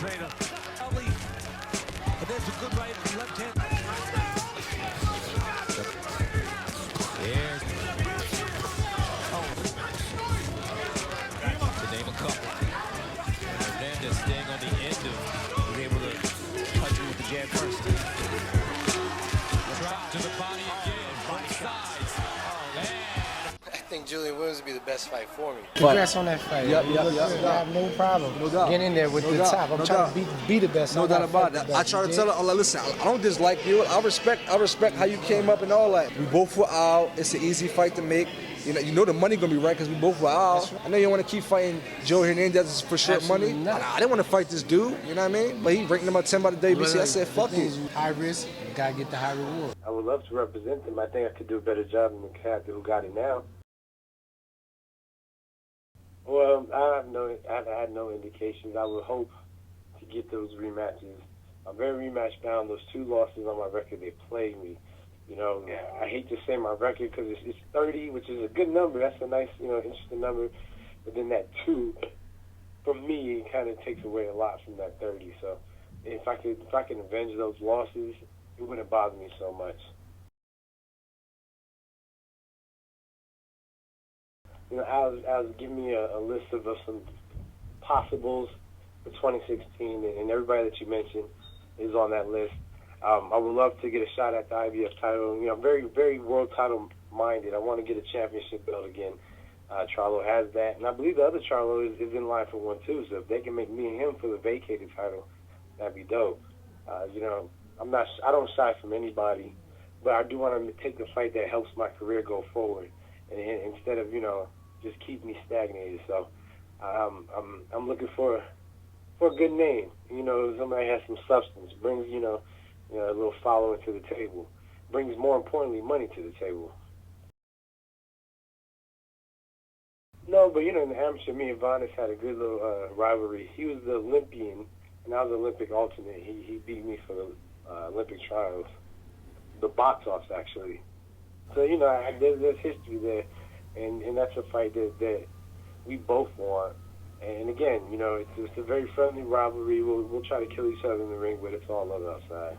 trainer. Ali. And there's a good right and left hand. Here's to name a couple. Hernandez staying on the end of being able to touch you with the jab first. Trout to the body again, both sides. Oh, man. I think Julian Williams would be the best fight for me. Congrats on that fight. Yep. I have no problem. No doubt. Get in there with the top. I'm trying to be the best. No doubt about it. I try to tell her, listen, I don't dislike you. I respect how you came up and all that. We both were out. It's an easy fight to make. You know the money gonna be right because we both were out. Right. I know you want to keep fighting Joe Hernandez for short money. I didn't want to fight this dude. You know what I mean? But he ranked him at 10 by the WBC. I said, fuck it. High risk, you gotta get the high reward. I would love to represent them. I think I could do a better job than the cat who got it now. Well, I've had no indications. I would hope to get those rematches. I'm very rematch bound. Those 2 losses on my record, they plague me. You know, I hate to say my record because it's 30, which is a good number. That's a nice, interesting number. But then that 2, for me, it kind of takes away a lot from that 30. So if I could avenge those losses, it wouldn't bother me so much. Al give me a list of some possibles for 2016, and everybody that you mentioned is on that list. I would love to get a shot at the IBF title. I'm very, very world title minded. I want to get a championship belt again. Charlo has that, and I believe the other Charlo is in line for one too. So if they can make me and him for the vacated title, that'd be dope. I don't shy from anybody, but I do want to take the fight that helps my career go forward, and instead of just keep me stagnated. So I'm looking for a good name. Somebody has some substance, brings a little following to the table, brings more importantly money to the table. No, but in the amateur, me and Vanis had a good little rivalry. He was the Olympian, and I was the Olympic alternate. He beat me for the Olympic trials, the box offs actually. So there's history there, and that's a fight that we both want. And again, it's a very friendly rivalry. We'll try to kill each other in the ring, but it's all love outside.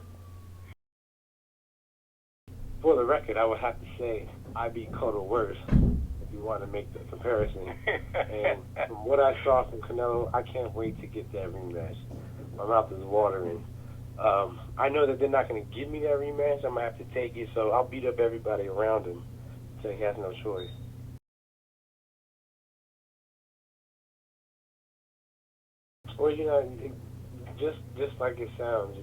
For the record, I would have to say I beat Cotto worse, if you want to make the comparison. And from what I saw from Canelo, I can't wait to get that rematch. My mouth is watering. I know that they're not going to give me that rematch. I'm going to have to take it, so I'll beat up everybody around him so he has no choice. Well, just like it sounds,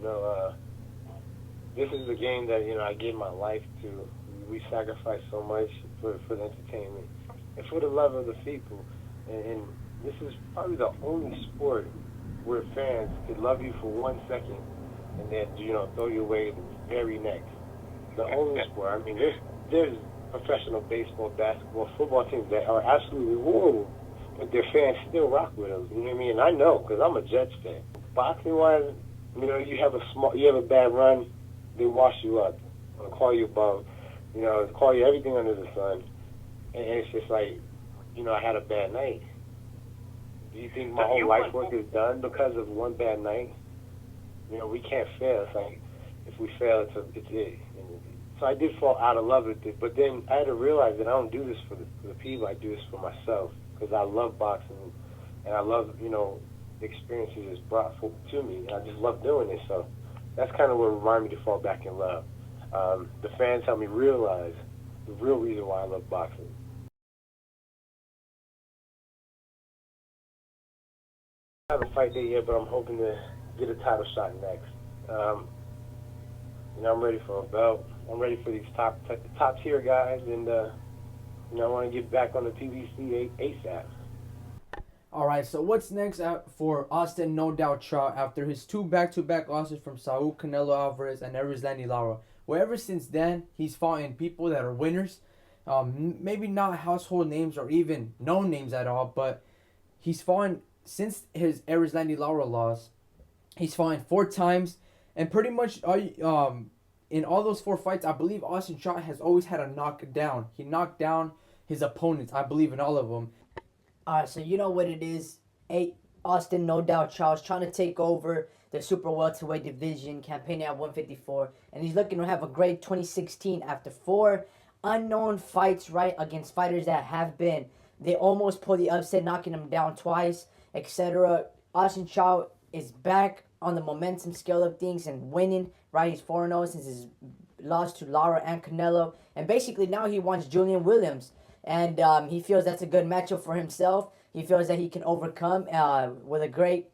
this is the game that, I gave my life to. We sacrificed so much for the entertainment and for the love of the people. And this is probably the only sport where fans could love you for 1 second and then, throw you away the very next. The only sport. I mean, there's professional baseball, basketball, football teams that are absolutely horrible, but their fans still rock with them. You know what I mean? And I know, because I'm a Jets fan. Boxing-wise, you have a bad run, they wash you up, or call you above, call you everything under the sun, and it's just like, I had a bad night. Do you think my whole life work is done because of one bad night? We can't fail. It's like, if we fail, it's it. And so I did fall out of love with it, but then I had to realize that I don't do this for the people. I do this for myself, because I love boxing, and I love, the experiences it's brought to me, and I just love doing it. So that's kind of what reminded me to fall back in love. The fans helped me realize the real reason why I love boxing. I haven't fight date yet, but I'm hoping to get a title shot next. I'm ready for a belt. I'm ready for these top tier guys, and I want to get back on the PBC ASAP. All right, so what's next for Austin No Doubt Trout after his 2 back-to-back losses from Saul Canelo Alvarez and Erislandy Lara? Well, ever since then, he's fought in people that are winners, maybe not household names or even known names at all, but he's fought since his Erislandy Lara loss. He's fought 4 times, and pretty much in all those 4 fights, I believe Austin Trout has always had a knockdown. He knocked down his opponents, I believe, in all of them. All right, so you know what it is. Austin No Doubt Charles trying to take over the super welterweight division, campaigning at 154, and he's looking to have a great 2016 after 4 unknown fights, right, against fighters that have been. They almost pulled the upset, knocking him down twice, etc. Austin Trout is back on the momentum scale of things and winning, right? He's 4-0 since his loss to Lara and Canelo, and basically now he wants Julian Williams, and he feels that's a good matchup for himself. He feels that he can overcome with a great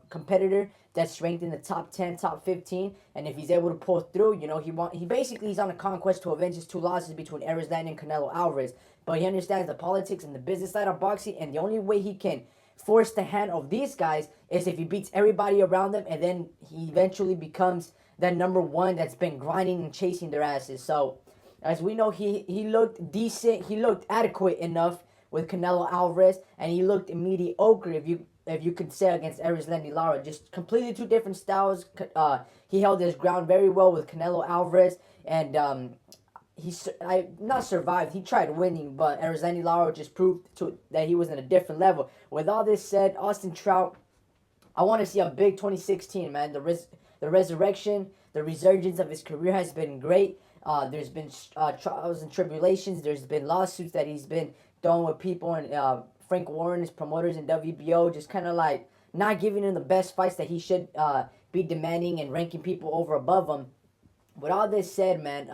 competitor that's ranked in the top 10, top 15, and if he's able to pull through, you know, he's on a conquest to avenge his 2 losses between Arizlandi and Canelo Alvarez, but he understands the politics and the business side of boxing, and the only way he can force the hand of these guys is if he beats everybody around them, and then he eventually becomes that number 1 that's been grinding and chasing their asses. So, as we know, he looked decent, he looked adequate enough with Canelo Alvarez, and he looked mediocre, if you could say, against Arizlandi Lara. Just completely 2 different styles. He held his ground very well with Canelo Alvarez, and not survived. He tried winning, but Arizlandi Lara just proved that he was in a different level. With all this said, Austin Trout, I want to see a big 2016, man. The resurrection, the resurgence of his career has been great. There's been trials and tribulations. There's been lawsuits that he's been throwing with people, and Frank Warren, his promoters in WBO, just kind of like not giving him the best fights that he should be demanding and ranking people over above him. With all this said, man,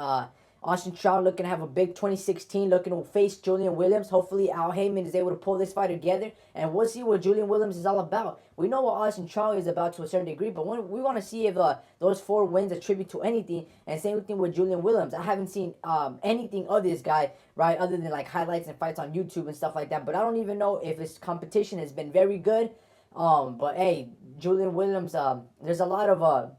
Austin Trout looking to have a big 2016, looking to face Julian Williams. Hopefully Al Heyman is able to pull this fight together, and we'll see what Julian Williams is all about. We know what Austin Trout is about to a certain degree, but we want to see if those 4 wins attribute to anything, and same thing with Julian Williams. I haven't seen anything of this guy, right, other than like highlights and fights on YouTube and stuff like that, but I don't even know if his competition has been very good. But hey, Julian Williams, there's a lot of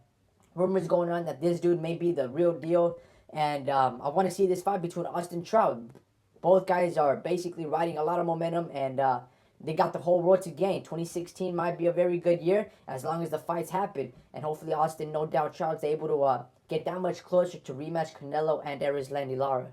rumors going on that this dude may be the real deal. And I want to see this fight between Austin Trout. Both guys are basically riding a lot of momentum, and they got the whole world to gain. 2016 might be a very good year as long as the fights happen. And hopefully Austin No Doubt Trout's able to get that much closer to rematch Canelo and Arizlandi Lara.